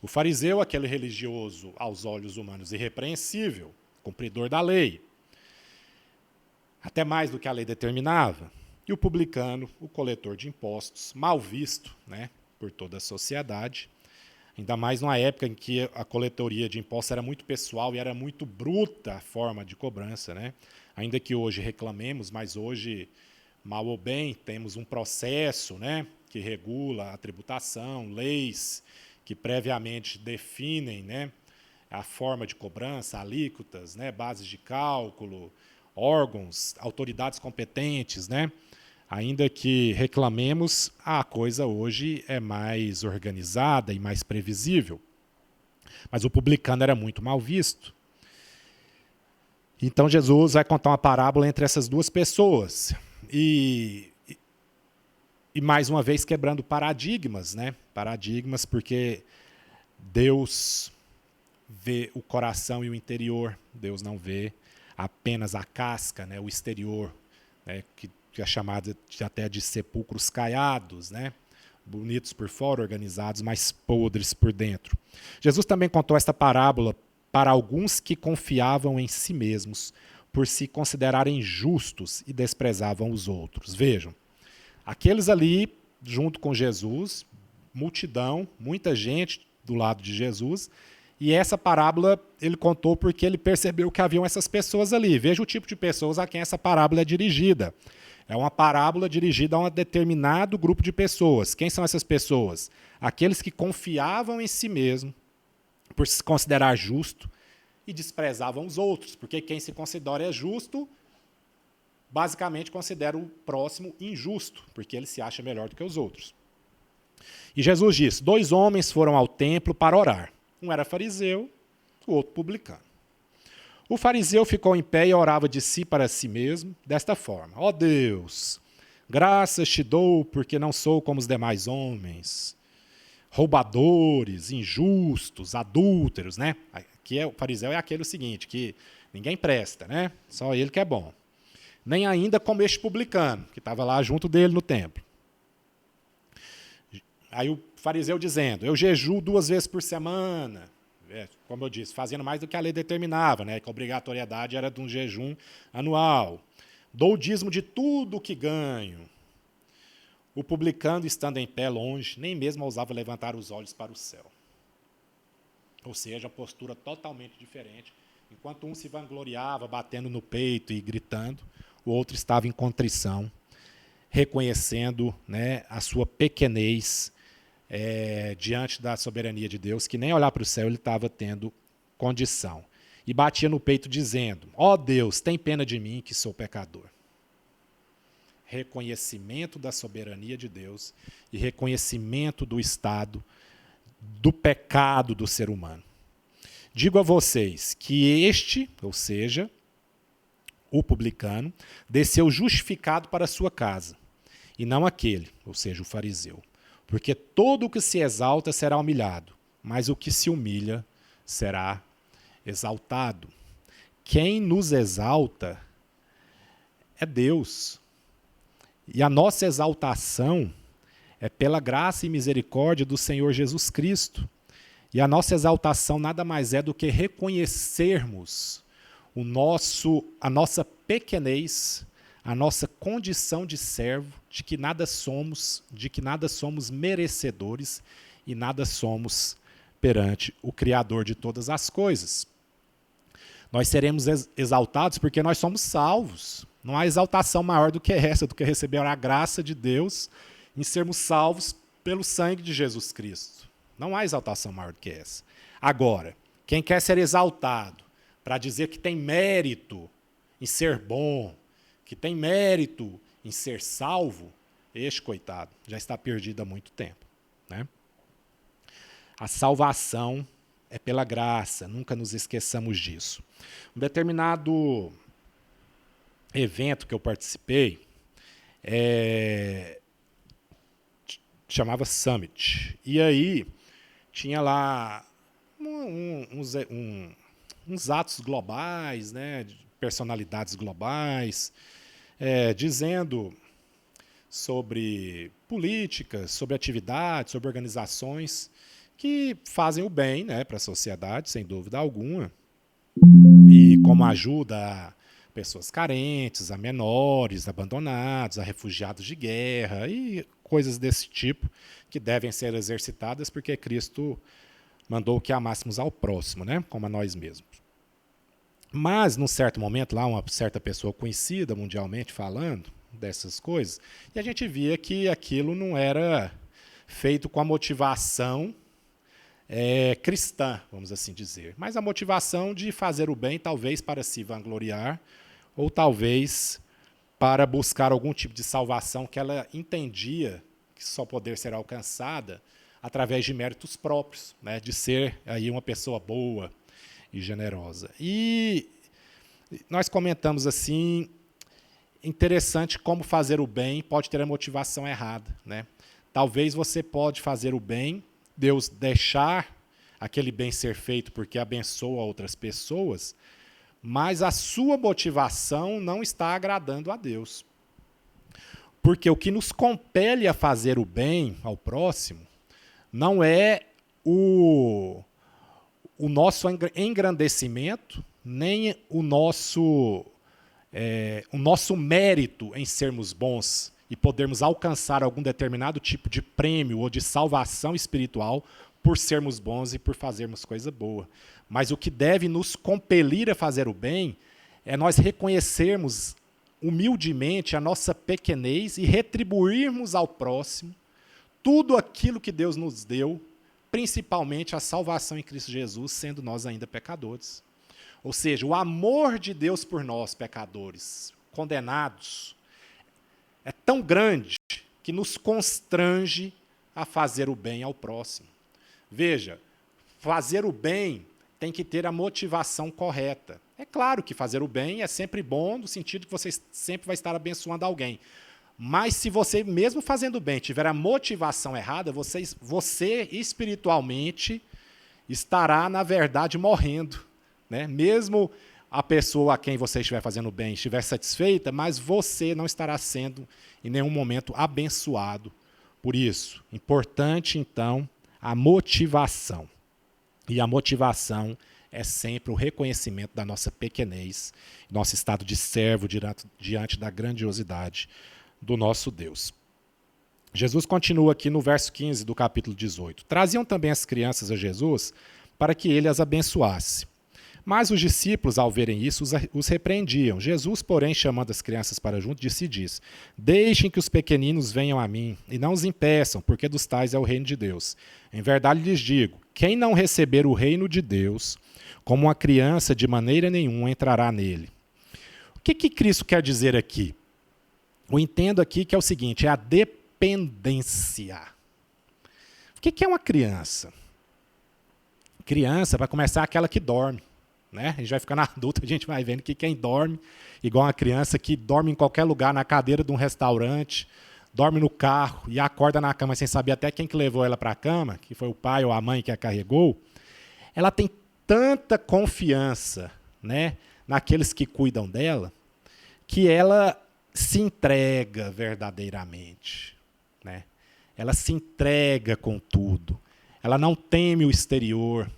O fariseu, aquele religioso aos olhos humanos irrepreensível, cumpridor da lei, até mais do que a lei determinava. E o publicano, o coletor de impostos, mal visto, né, por toda a sociedade, ainda mais numa época em que a coletoria de impostos era muito pessoal e era muito bruta a forma de cobrança, né? Ainda que hoje reclamemos, mas hoje, mal ou bem, temos um processo, né, que regula a tributação, leis que previamente definem, né, a forma de cobrança, alíquotas, né, bases de cálculo, órgãos, autoridades competentes, né? Ainda que reclamemos, a coisa hoje é mais organizada e mais previsível. Mas o publicano era muito mal visto. Então Jesus vai contar uma parábola entre essas duas pessoas. E mais uma vez quebrando paradigmas, né? Paradigmas porque Deus vê o coração e o interior. Deus não vê apenas a casca, né? O exterior, né? Que é chamado até de sepulcros caiados, né? bonitos por fora, organizados, mas podres por dentro. Jesus também contou esta parábola para alguns que confiavam em si mesmos, por se considerarem justos e desprezavam os outros. Vejam, aqueles ali, junto com Jesus, multidão, muita gente do lado de Jesus, e essa parábola ele contou porque ele percebeu que haviam essas pessoas ali. Veja o tipo de pessoas a quem essa parábola é dirigida. É uma parábola dirigida a um determinado grupo de pessoas. Quem são essas pessoas? Aqueles que confiavam em si mesmo, por se considerar justo, e desprezavam os outros, porque quem se considera justo, basicamente considera o próximo injusto, porque ele se acha melhor do que os outros. E Jesus diz: 2 homens foram ao templo para orar. Um era fariseu, o outro publicano. O fariseu ficou em pé e orava de si para si mesmo, desta forma: ó Deus, graças te dou, porque não sou como os demais homens, roubadores, injustos, adúlteros, né? Aqui o fariseu é aquele seguinte, que ninguém presta, né? Só ele que é bom. Nem ainda como este publicano, que estava lá junto dele no templo. Aí o fariseu dizendo: eu jejuo 2 vezes por semana, como eu disse, fazendo mais do que a lei determinava, né? Que a obrigatoriedade era de um jejum anual. Dou o dízimo de tudo o que ganho. O publicano, estando em pé longe, nem mesmo ousava levantar os olhos para o céu. Ou seja, postura totalmente diferente. Enquanto um se vangloriava, batendo no peito e gritando, o outro estava em contrição, reconhecendo, né, a sua pequenez diante da soberania de Deus, que nem olhar para o céu ele estava tendo condição. E batia no peito dizendo: ó Deus, tem pena de mim que sou pecador. Reconhecimento da soberania de Deus e reconhecimento do estado do pecado do ser humano. Digo a vocês que este, ou seja, o publicano, desceu justificado para a sua casa, e não aquele, ou seja, o fariseu. Porque todo o que se exalta será humilhado, mas o que se humilha será exaltado. Quem nos exalta é Deus. E a nossa exaltação é pela graça e misericórdia do Senhor Jesus Cristo. E a nossa exaltação nada mais é do que reconhecermos a nossa pequenez, a nossa condição de servo, de que nada somos merecedores e nada somos perante o Criador de todas as coisas. Nós seremos exaltados porque nós somos salvos. Não há exaltação maior do que essa, do que receber a graça de Deus em sermos salvos pelo sangue de Jesus Cristo. Não há exaltação maior do que essa. Agora, quem quer ser exaltado para dizer que tem mérito em ser bom, que tem mérito em ser salvo, este, coitado, já está perdido há muito tempo, né? A salvação é pela graça, nunca nos esqueçamos disso. Um determinado evento que eu participei chamava Summit. E aí tinha lá uns atos globais, né, de personalidades globais, dizendo sobre políticas, sobre atividades, sobre organizações que fazem o bem, né, para a sociedade, sem dúvida alguma, e como ajuda a pessoas carentes, a menores, abandonados, a refugiados de guerra e coisas desse tipo que devem ser exercitadas porque Cristo mandou que amássemos ao próximo, né, como a nós mesmos. Mas, num certo momento, lá uma certa pessoa conhecida mundialmente falando dessas coisas, e a gente via que aquilo não era feito com a motivação cristã, vamos assim dizer, mas a motivação de fazer o bem, talvez para se vangloriar, ou talvez para buscar algum tipo de salvação que ela entendia que só poder ser alcançada através de méritos próprios, né, de ser aí uma pessoa boa e generosa. E nós comentamos assim, interessante como fazer o bem pode ter a motivação errada, né? Talvez você pode fazer o bem, Deus deixar aquele bem ser feito porque abençoa outras pessoas, mas a sua motivação não está agradando a Deus. Porque o que nos compele a fazer o bem ao próximo não é o nosso engrandecimento, nem o nosso mérito em sermos bons e podermos alcançar algum determinado tipo de prêmio ou de salvação espiritual por sermos bons e por fazermos coisa boa. Mas o que deve nos compelir a fazer o bem é nós reconhecermos humildemente a nossa pequenez e retribuirmos ao próximo tudo aquilo que Deus nos deu, principalmente a salvação em Cristo Jesus, sendo nós ainda pecadores. Ou seja, o amor de Deus por nós, pecadores, condenados, é tão grande que nos constrange a fazer o bem ao próximo. Veja, fazer o bem tem que ter a motivação correta. É claro que fazer o bem é sempre bom, no sentido que você sempre vai estar abençoando alguém. Mas se você, mesmo fazendo o bem, tiver a motivação errada, você espiritualmente estará, na verdade, morrendo. Né? Mesmo a pessoa a quem você estiver fazendo bem estiver satisfeita, mas você não estará sendo, em nenhum momento, abençoado por isso. Importante, então, a motivação. E a motivação é sempre o reconhecimento da nossa pequenez, nosso estado de servo diante da grandiosidade do nosso Deus. Jesus continua aqui no verso 15 do capítulo 18. Traziam também as crianças a Jesus para que ele as abençoasse. Mas os discípulos, ao verem isso, os repreendiam. Jesus, porém, chamando as crianças para junto, diz: Deixem que os pequeninos venham a mim, e não os impeçam, porque dos tais é o reino de Deus. Em verdade lhes digo, quem não receber o reino de Deus, como uma criança, de maneira nenhuma entrará nele. O que Cristo quer dizer aqui? Eu entendo aqui que é o seguinte, é a dependência. O que é uma criança? Criança, vai começar aquela que dorme. Né? A gente vai ficando adulto, a gente vai vendo que quem dorme, igual uma criança que dorme em qualquer lugar, na cadeira de um restaurante, dorme no carro e acorda na cama sem saber até quem que levou ela para a cama, que foi o pai ou a mãe que a carregou, ela tem tanta confiança, né, naqueles que cuidam dela, que ela se entrega verdadeiramente. Né? Ela se entrega com tudo. Ela não teme o exterior.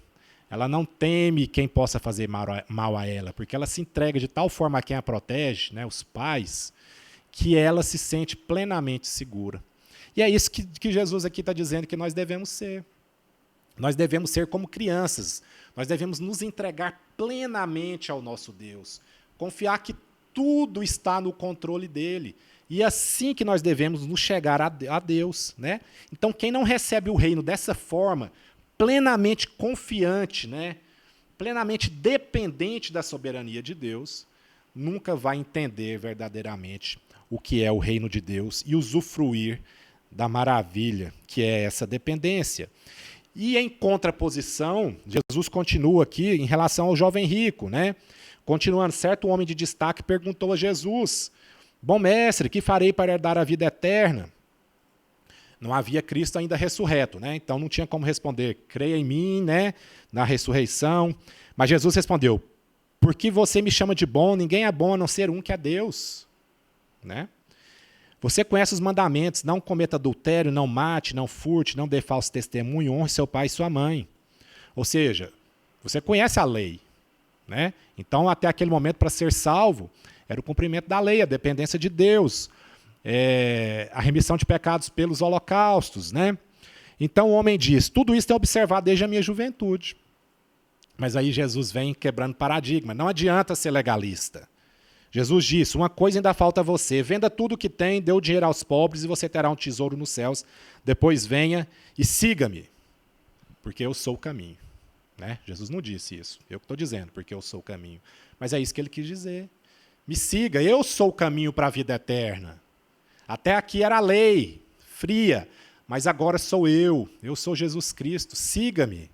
Ela não teme quem possa fazer mal a ela, porque ela se entrega de tal forma a quem a protege, né, os pais, que ela se sente plenamente segura. E é isso que Jesus aqui está dizendo que nós devemos ser. Nós devemos ser como crianças. Nós devemos nos entregar plenamente ao nosso Deus. Confiar que tudo está no controle dele. E é assim que nós devemos nos chegar a Deus. Né? Então, quem não recebe o reino dessa forma, plenamente confiante, né, plenamente dependente da soberania de Deus, nunca vai entender verdadeiramente o que é o reino de Deus e usufruir da maravilha que é essa dependência. E em contraposição, Jesus continua aqui em relação ao jovem rico. Né? Continuando, certo homem de destaque perguntou a Jesus, bom mestre, que farei para herdar a vida eterna? Não havia Cristo ainda ressurreto, né? Então não tinha como responder, creia em mim, né? Na ressurreição. Mas Jesus respondeu, porque você me chama de bom, ninguém é bom a não ser um que é Deus. Né? Você conhece os mandamentos, não cometa adultério, não mate, não furte, não dê falso testemunho, honre seu pai e sua mãe. Ou seja, você conhece a lei. Né? Então até aquele momento, para ser salvo, era o cumprimento da lei, a dependência de Deus. A remissão de pecados pelos holocaustos. Né? Então o homem diz, tudo isso é observado desde a minha juventude. Mas aí Jesus vem quebrando paradigma. Não adianta ser legalista. Jesus disse, uma coisa ainda falta a você, venda tudo o que tem, dê o dinheiro aos pobres e você terá um tesouro nos céus. Depois venha e siga-me, porque eu sou o caminho. Né? Jesus não disse isso, eu que estou dizendo, porque eu sou o caminho. Mas é isso que ele quis dizer. Me siga, eu sou o caminho para a vida eterna. Até aqui era a lei, fria, mas agora sou eu sou Jesus Cristo, siga-me.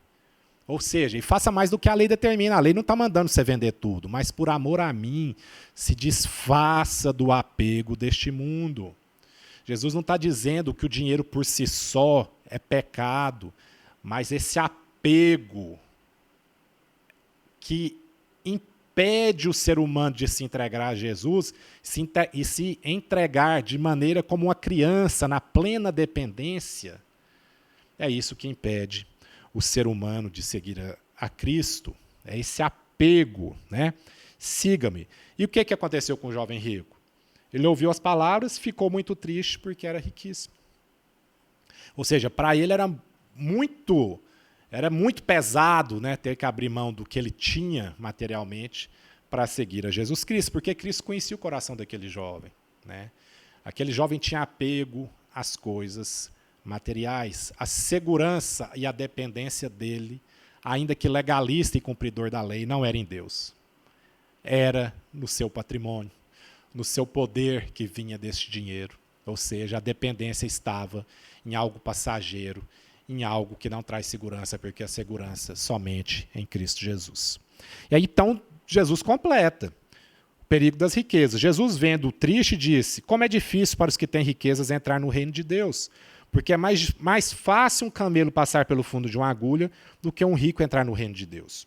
Ou seja, e faça mais do que a lei determina. A lei não está mandando você vender tudo, mas por amor a mim, se desfaça do apego deste mundo. Jesus não está dizendo que o dinheiro por si só é pecado, mas esse apego que impede o ser humano de se entregar a Jesus e se entregar de maneira como uma criança, na plena dependência, é isso que impede o ser humano de seguir a Cristo. É esse apego, né? Siga-me. E o que aconteceu com o jovem rico? Ele ouviu as palavras, ficou muito triste porque era riquíssimo. Ou seja, para ele era muito pesado, né, ter que abrir mão do que ele tinha materialmente para seguir a Jesus Cristo, porque Cristo conhecia o coração daquele jovem, né? Aquele jovem tinha apego às coisas materiais, a segurança e a dependência dele, ainda que legalista e cumpridor da lei, não era em Deus. Era no seu patrimônio, no seu poder que vinha desse dinheiro. Ou seja, a dependência estava em algo passageiro, em algo que não traz segurança, porque a segurança somente em Cristo Jesus. E aí, então, Jesus completa o perigo das riquezas. Jesus, vendo o triste, disse: como é difícil para os que têm riquezas entrar no reino de Deus, porque é mais fácil um camelo passar pelo fundo de uma agulha do que um rico entrar no reino de Deus.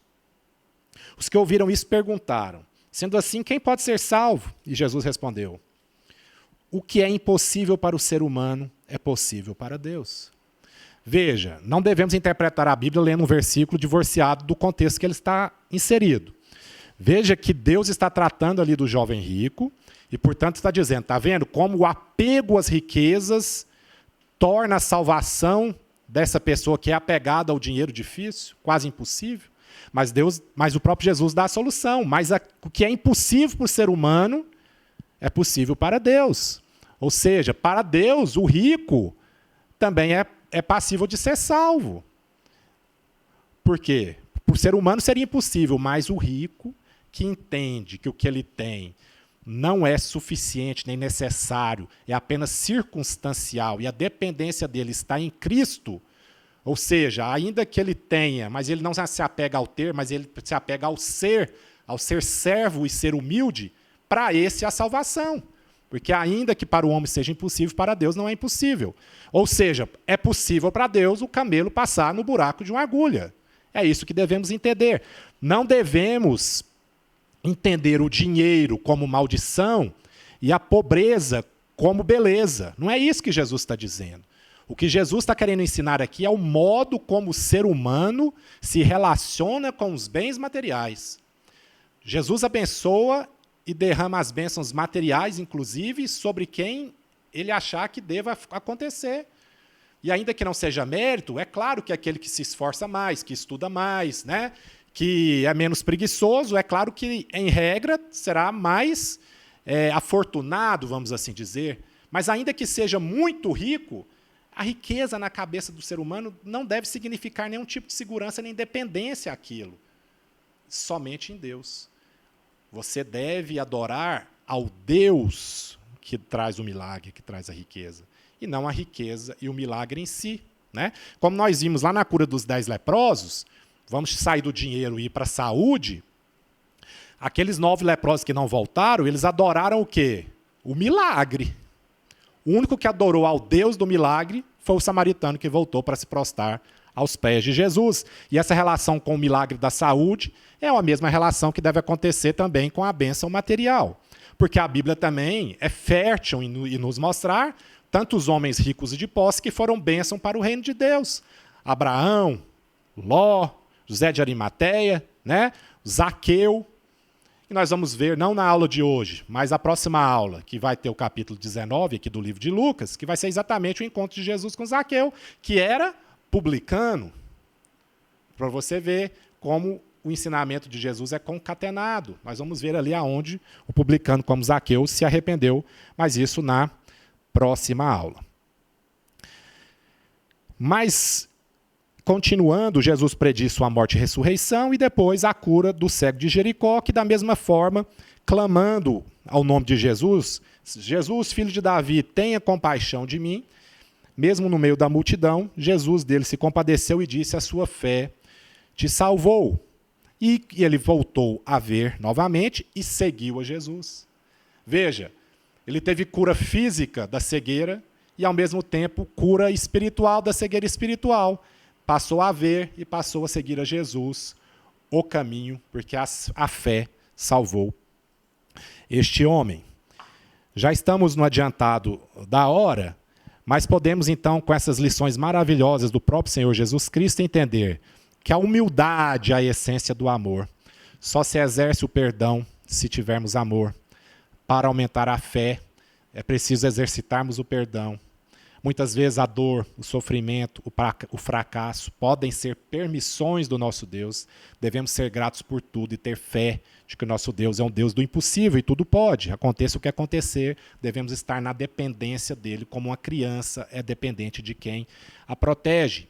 Os que ouviram isso perguntaram: sendo assim, quem pode ser salvo? E Jesus respondeu: o que é impossível para o ser humano é possível para Deus. Veja, não devemos interpretar a Bíblia lendo um versículo divorciado do contexto que ele está inserido. Veja que Deus está tratando ali do jovem rico e, portanto, está dizendo, está vendo como o apego às riquezas torna a salvação dessa pessoa que é apegada ao dinheiro difícil, quase impossível? Mas o próprio Jesus dá a solução. Mas o que é impossível para o ser humano é possível para Deus. Ou seja, para Deus, o rico também é passível de ser salvo. Por quê? Para o ser humano seria impossível, mas o rico, que entende que o que ele tem não é suficiente nem necessário, é apenas circunstancial, e a dependência dele está em Cristo, ou seja, ainda que ele tenha, mas ele não se apega ao ter, mas ele se apega ao ser servo e ser humilde, para esse é a salvação. Porque ainda que para o homem seja impossível, para Deus não é impossível. Ou seja, é possível para Deus o camelo passar no buraco de uma agulha. É isso que devemos entender. Não devemos entender o dinheiro como maldição e a pobreza como beleza. Não é isso que Jesus está dizendo. O que Jesus está querendo ensinar aqui é o modo como o ser humano se relaciona com os bens materiais. Jesus abençoa e derrama as bênçãos materiais, inclusive, sobre quem ele achar que deva acontecer. E ainda que não seja mérito, é claro que aquele que se esforça mais, que estuda mais, né, que é menos preguiçoso, é claro que, em regra, será mais afortunado, vamos assim dizer. Mas ainda que seja muito rico, a riqueza na cabeça do ser humano não deve significar nenhum tipo de segurança nem dependência àquilo. Somente em Deus. Você deve adorar ao Deus que traz o milagre, que traz a riqueza, e não a riqueza e o milagre em si, né? Como nós vimos lá na cura dos 10 leprosos, vamos sair do dinheiro e ir para a saúde, aqueles 9 leprosos que não voltaram, eles adoraram o quê? O milagre. O único que adorou ao Deus do milagre foi o samaritano que voltou para se prostrar aos pés de Jesus. E essa relação com o milagre da saúde é a mesma relação que deve acontecer também com a bênção material. Porque a Bíblia também é fértil em nos mostrar tantos homens ricos e de posse que foram bênção para o reino de Deus. Abraão, Ló, José de Arimateia, né? Zaqueu. E nós vamos ver, não na aula de hoje, mas a próxima aula, que vai ter o capítulo 19 aqui do livro de Lucas, que vai ser exatamente o encontro de Jesus com Zaqueu, que era publicano. Para você ver como o ensinamento de Jesus é concatenado. Nós vamos ver ali aonde o publicano, como Zaqueu, se arrependeu, mas isso na próxima aula. Mas, continuando, Jesus prediz sua morte e ressurreição e depois a cura do cego de Jericó, que da mesma forma, clamando ao nome de Jesus, Jesus, filho de Davi, tenha compaixão de mim. Mesmo no meio da multidão, Jesus dele se compadeceu e disse: a sua fé te salvou. E ele voltou a ver novamente e seguiu a Jesus. Veja, ele teve cura física da cegueira e, ao mesmo tempo, cura espiritual da cegueira espiritual. Passou a ver e passou a seguir a Jesus, o caminho, porque a fé salvou este homem. Já estamos no adiantado da hora, mas podemos então, com essas lições maravilhosas do próprio Senhor Jesus Cristo, entender que a humildade é a essência do amor. Só se exerce o perdão se tivermos amor. Para aumentar a fé, é preciso exercitarmos o perdão. Muitas vezes a dor, o sofrimento, o fracasso podem ser permissões do nosso Deus. Devemos ser gratos por tudo e ter fé de que o nosso Deus é um Deus do impossível e tudo pode. Aconteça o que acontecer, devemos estar na dependência dele, como uma criança é dependente de quem a protege.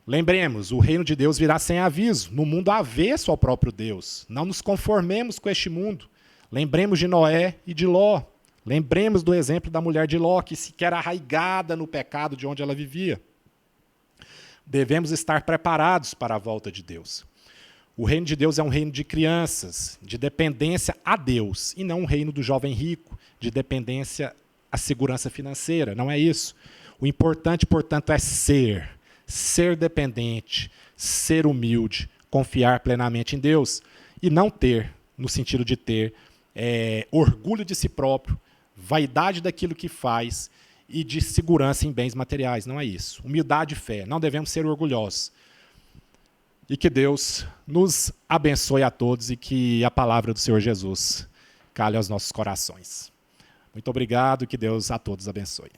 Lembremos, o reino de Deus virá sem aviso, no mundo avesso ao próprio Deus. Não nos conformemos com este mundo. Lembremos de Noé e de Ló. Lembremos do exemplo da mulher de Ló, que sequer arraigada no pecado de onde ela vivia. Devemos estar preparados para a volta de Deus. O reino de Deus é um reino de crianças, de dependência a Deus, e não um reino do jovem rico, de dependência à segurança financeira. Não é isso. O importante, portanto, é ser dependente, ser humilde, confiar plenamente em Deus, e não ter, no sentido de ter orgulho de si próprio, vaidade daquilo que faz e de segurança em bens materiais. Não é isso. Humildade e fé. Não devemos ser orgulhosos. E que Deus nos abençoe a todos e que a palavra do Senhor Jesus cale aos nossos corações. Muito obrigado e que Deus a todos abençoe.